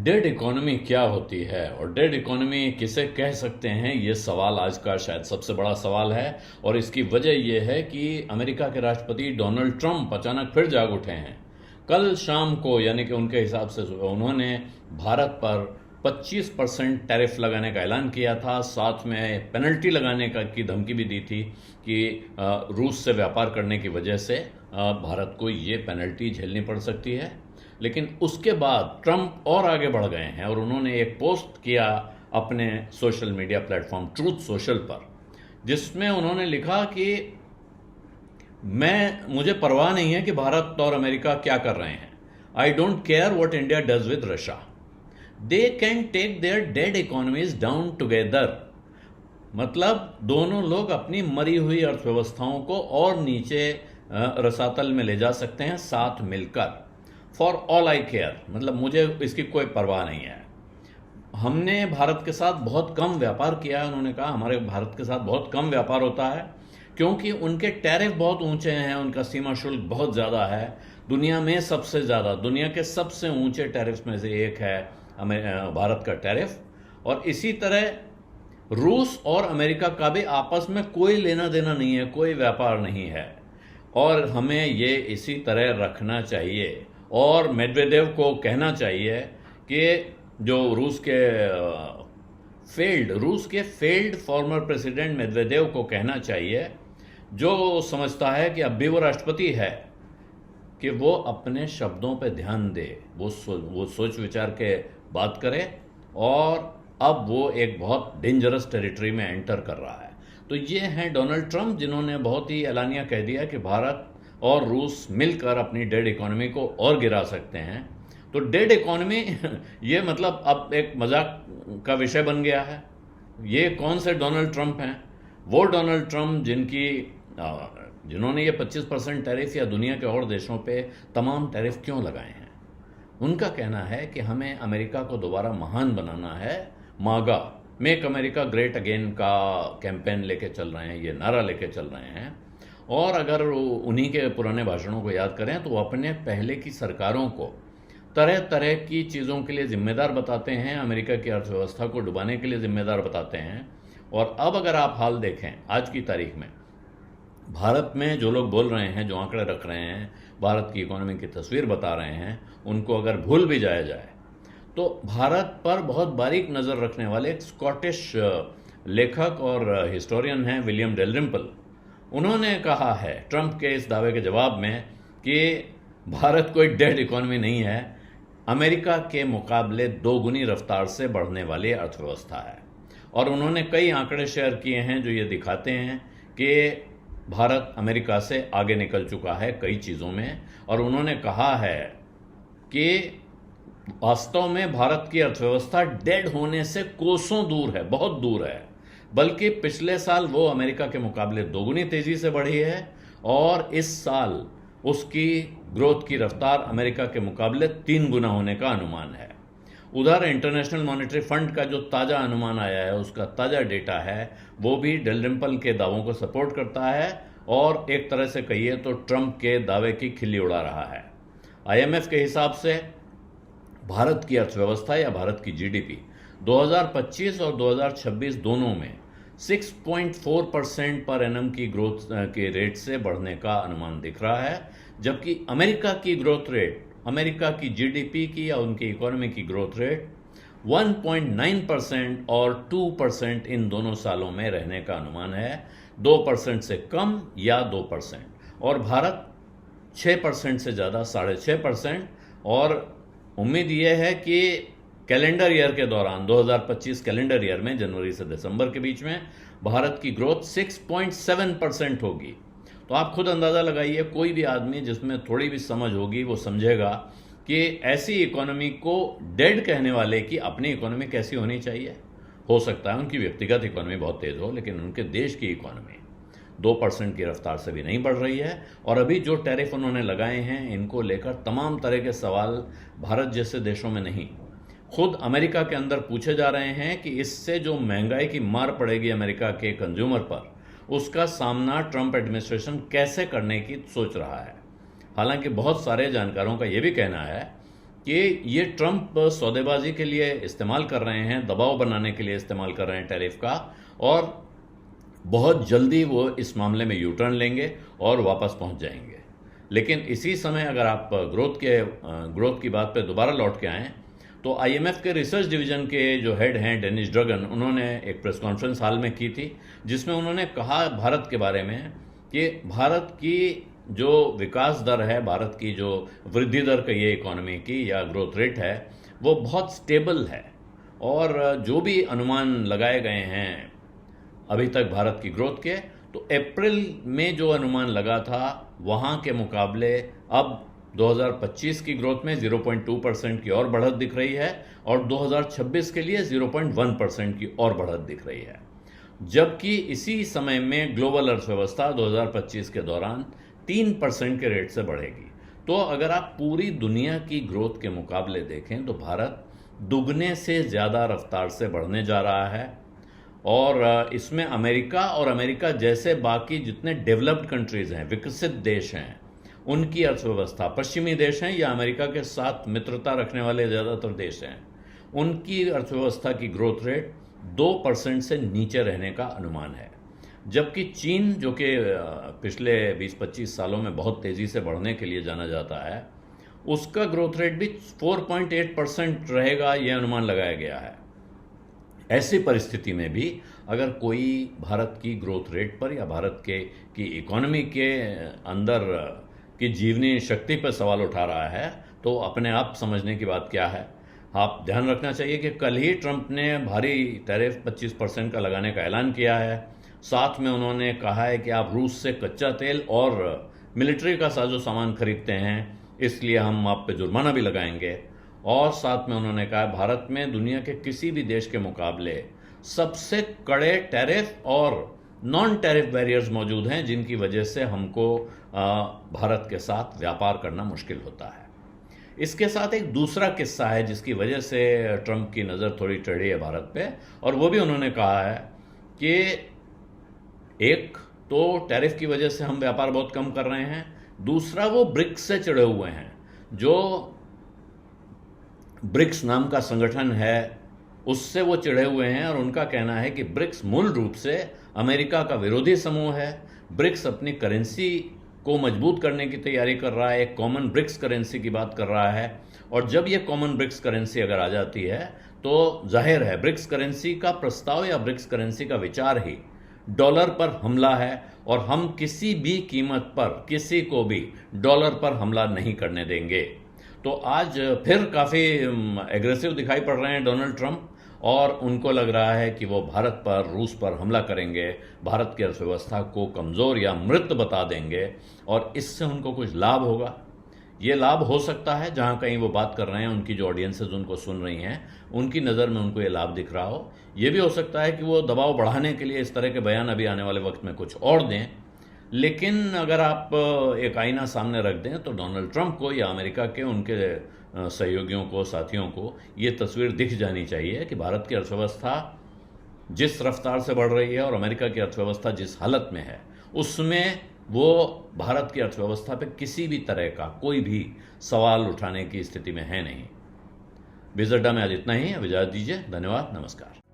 Dead economy क्या होती है और डेड इकोनॉमी किसे कह सकते हैं, ये सवाल आज का शायद सबसे बड़ा सवाल है। और इसकी वजह यह है कि अमेरिका के राष्ट्रपति डोनाल्ड ट्रंप अचानक फिर जाग उठे हैं। कल शाम को यानी कि उनके हिसाब से उन्होंने भारत पर 25% टैरिफ लगाने का ऐलान किया था, साथ में पेनल्टी लगाने की धमकी भी दी थी कि रूस से व्यापार करने की वजह से भारत को ये पेनल्टी झेलनी पड़ सकती है। लेकिन उसके बाद ट्रंप और आगे बढ़ गए हैं और उन्होंने एक पोस्ट किया अपने social media platform truth social पर, जिसमें उन्होंने लिखा कि मुझे परवाह नहीं है कि भारत और अमेरिका क्या कर रहे हैं। I don't care what India does with Russia, they can take their dead economies down together. मतलब दोनों लोग अपनी मरी हुई अर्थव्यवस्थाओं को और नीचे रसातल में ले जा सकते हैं साथ मिलकर। फॉर ऑल आई केयर, मतलब मुझे इसकी कोई परवाह नहीं है। हमने भारत के साथ बहुत कम व्यापार किया है, उन्होंने कहा हमारे भारत के साथ बहुत कम व्यापार होता है क्योंकि उनके टैरिफ बहुत ऊंचे हैं, उनका सीमा शुल्क बहुत ज़्यादा है, दुनिया में सबसे ज़्यादा, दुनिया के सबसे ऊंचे टैरिफ में से एक है भारत का टैरिफ। और इसी तरह रूस और अमेरिका का भी आपस में कोई लेना देना नहीं है, कोई व्यापार नहीं है और हमें ये इसी तरह रखना चाहिए। और मेदवेदेव को कहना चाहिए कि जो रूस के फेल्ड फॉर्मर प्रेसिडेंट मेदवेदेव को कहना चाहिए, जो समझता है कि अब भी वो राष्ट्रपति है, कि वो अपने शब्दों पे ध्यान दे, वो सोच विचार के बात करे। और अब वो एक बहुत डेंजरस टेरिटरी में एंटर कर रहा है। तो ये हैं डोनाल्ड ट्रंप, जिन्होंने बहुत ही एलानिया कह दिया कि भारत और रूस मिलकर अपनी डेड इकोनॉमी को और गिरा सकते हैं। तो डेड इकोनॉमी ये मतलब अब एक मजाक का विषय बन गया है। ये कौन से डोनाल्ड ट्रंप हैं? वो डोनाल्ड ट्रंप जिन्होंने ये 25% टैरिफ या दुनिया के और देशों पे तमाम टैरिफ क्यों लगाए हैं। उनका कहना है कि हमें अमेरिका को दोबारा महान बनाना है। मागा, मेक अमेरिका ग्रेट अगेन का कैंपेन लेके चल रहे हैं, ये नारा लेके चल रहे हैं। और अगर उन्हीं के पुराने भाषणों को याद करें तो वो अपने पहले की सरकारों को तरह तरह की चीज़ों के लिए जिम्मेदार बताते हैं, अमेरिका की अर्थव्यवस्था को डुबाने के लिए जिम्मेदार बताते हैं। और अब अगर आप हाल देखें आज की तारीख में, भारत में जो लोग बोल रहे हैं, जो आंकड़े रख रहे हैं, भारत की इकोनॉमी की तस्वीर बता रहे हैं, उनको अगर भूल भी जाया जाए तो भारत पर बहुत बारीक नज़र रखने वाले एक स्कॉटिश लेखक और हिस्टोरियन हैं विलियम डेलरिम्पल। उन्होंने कहा है ट्रंप के इस दावे के जवाब में कि भारत कोई डेड इकोनॉमी नहीं है, अमेरिका के मुकाबले 2 गुनी रफ्तार से बढ़ने वाली अर्थव्यवस्था है। और उन्होंने कई आंकड़े शेयर किए हैं जो ये दिखाते हैं कि भारत अमेरिका से आगे निकल चुका है कई चीज़ों में। और उन्होंने कहा है कि वास्तव में भारत की अर्थव्यवस्था डेड होने से कोसों दूर है, बहुत दूर है, बल्कि पिछले साल वो अमेरिका के मुकाबले 2 गुनी तेजी से बढ़ी है और इस साल उसकी ग्रोथ की रफ्तार अमेरिका के मुकाबले 3 गुना होने का अनुमान है। उधर इंटरनेशनल मॉनेटरी फंड का जो ताज़ा अनुमान आया है, उसका ताज़ा डेटा है, वो भी डेलरिम्पल के दावों को सपोर्ट करता है और एक तरह से कहिए तो ट्रंप के दावे की खिल्ली उड़ा रहा है। IMF के हिसाब से भारत की अर्थव्यवस्था या भारत की GDP 2025 और 2026 दोनों में 6.4% पर एनम की ग्रोथ के रेट से बढ़ने का अनुमान दिख रहा है, जबकि अमेरिका की ग्रोथ रेट, अमेरिका की GDP की या उनकी इकोनॉमी की ग्रोथ रेट 1.9% और 2% इन दोनों सालों में रहने का अनुमान है, 2% से कम या 2%। और भारत 6% से ज़्यादा 6.5%। और उम्मीद यह है कि कैलेंडर ईयर के दौरान 2025 कैलेंडर ईयर में जनवरी से दिसंबर के बीच में भारत की ग्रोथ 6.7% होगी। तो आप खुद अंदाज़ा लगाइए, कोई भी आदमी जिसमें थोड़ी भी समझ होगी वो समझेगा कि ऐसी इकोनॉमी को डेड कहने वाले की अपनी इकोनॉमी कैसी होनी चाहिए। हो सकता है उनकी व्यक्तिगत इकोनॉमी बहुत तेज़ हो, लेकिन उनके देश की इकोनॉमी 2% की रफ्तार से भी नहीं बढ़ रही है। और अभी जो टैरिफ उन्होंने लगाए हैं, इनको लेकर तमाम तरह के सवाल भारत जैसे देशों में नहीं, खुद अमेरिका के अंदर पूछे जा रहे हैं कि इससे जो महंगाई की मार पड़ेगी अमेरिका के कंज्यूमर पर, उसका सामना ट्रंप एडमिनिस्ट्रेशन कैसे करने की सोच रहा है। हालांकि बहुत सारे जानकारों का यह भी कहना है कि ये ट्रंप सौदेबाजी के लिए इस्तेमाल कर रहे हैं, दबाव बनाने के लिए इस्तेमाल कर रहे हैं टैरिफ का, और बहुत जल्दी वो इस मामले में यू टर्न लेंगे और वापस पहुंच जाएंगे। लेकिन इसी समय अगर आप ग्रोथ की बात पे दोबारा लौट के आएँ, तो आईएमएफ के रिसर्च डिवीजन के जो हेड हैं डेनिस ड्रगन, उन्होंने एक प्रेस कॉन्फ्रेंस हाल में की थी जिसमें उन्होंने कहा भारत के बारे में कि भारत की जो विकास दर है, भारत की जो वृद्धि दर कहिए इकोनॉमी की या ग्रोथ रेट है, वो बहुत स्टेबल है। और जो भी अनुमान लगाए गए हैं अभी तक भारत की ग्रोथ के, तो अप्रैल में जो अनुमान लगा था वहाँ के मुकाबले अब 2025 की ग्रोथ में 0.2% की और बढ़त दिख रही है और 2026 के लिए 0.1% की और बढ़त दिख रही है। जबकि इसी समय में ग्लोबल अर्थव्यवस्था 2025 के दौरान 3% के रेट से बढ़ेगी। तो अगर आप पूरी दुनिया की ग्रोथ के मुकाबले देखें तो भारत दुगने से ज़्यादा रफ्तार से बढ़ने जा रहा है। और इसमें अमेरिका और अमेरिका जैसे बाकी जितने डेवलप्ड कंट्रीज़ हैं, विकसित देश हैं, उनकी अर्थव्यवस्था, पश्चिमी देश हैं या अमेरिका के साथ मित्रता रखने वाले ज़्यादातर देश हैं, उनकी अर्थव्यवस्था की ग्रोथ रेट 2% से नीचे रहने का अनुमान है। जबकि चीन, जो कि पिछले 20-25 सालों में बहुत तेज़ी से बढ़ने के लिए जाना जाता है, उसका ग्रोथ रेट भी 4.8% रहेगा, यह अनुमान लगाया गया है। ऐसी परिस्थिति में भी अगर कोई भारत की ग्रोथ रेट पर या भारत की इकोनॉमी के अंदर की जीवनी शक्ति पर सवाल उठा रहा है, तो अपने आप समझने की बात क्या है। आप ध्यान रखना चाहिए कि कल ही ट्रंप ने भारी टैरिफ 25% का लगाने का ऐलान किया है। साथ में उन्होंने कहा है कि आप रूस से कच्चा तेल और मिलिट्री का साजो सामान खरीदते हैं, इसलिए हम आप पे जुर्माना भी लगाएंगे। और साथ में उन्होंने कहा भारत में दुनिया के किसी भी देश के मुकाबले सबसे कड़े टैरिफ और नॉन टैरिफ बैरियर्स मौजूद हैं, जिनकी वजह से हमको भारत के साथ व्यापार करना मुश्किल होता है। इसके साथ एक दूसरा किस्सा है जिसकी वजह से ट्रंप की नज़र थोड़ी टेढ़ी है भारत पे, और वो भी उन्होंने कहा है कि एक तो टैरिफ की वजह से हम व्यापार बहुत कम कर रहे हैं, दूसरा वो ब्रिक्स से चिढ़े हुए हैं। जो ब्रिक्स नाम का संगठन है उससे वो चिढ़े हुए हैं, और उनका कहना है कि ब्रिक्स मूल रूप से अमेरिका का विरोधी समूह है। ब्रिक्स अपनी करेंसी को मजबूत करने की तैयारी कर रहा है, एक कॉमन ब्रिक्स करेंसी की बात कर रहा है, और जब ये कॉमन ब्रिक्स करेंसी अगर आ जाती है तो जाहिर है ब्रिक्स करेंसी का प्रस्ताव या ब्रिक्स करेंसी का विचार ही डॉलर पर हमला है, और हम किसी भी कीमत पर किसी को भी डॉलर पर हमला नहीं करने देंगे। तो आज फिर काफ़ी एग्रेसिव दिखाई पड़ रहे हैं डोनाल्ड ट्रंप, और उनको लग रहा है कि वो भारत पर, रूस पर हमला करेंगे, भारत की अर्थव्यवस्था को कमज़ोर या मृत बता देंगे, और इससे उनको कुछ लाभ होगा। ये लाभ हो सकता है, जहाँ कहीं वो बात कर रहे हैं, उनकी जो ऑडियंसेस उनको सुन रही हैं, उनकी नज़र में उनको ये लाभ दिख रहा हो। ये भी हो सकता है कि वो दबाव बढ़ाने के लिए इस तरह के बयान अभी आने वाले वक्त में कुछ और दें। लेकिन अगर आप एक आईना सामने रख दें तो डोनाल्ड ट्रंप को या अमेरिका के उनके सहयोगियों को, साथियों को ये तस्वीर दिख जानी चाहिए कि भारत की अर्थव्यवस्था जिस रफ्तार से बढ़ रही है और अमेरिका की अर्थव्यवस्था जिस हालत में है, उसमें वो भारत की अर्थव्यवस्था पे किसी भी तरह का कोई भी सवाल उठाने की स्थिति में है नहीं। बिज़ अड्डा में आज इतना ही। अब इजाज़त दीजिए। धन्यवाद। नमस्कार।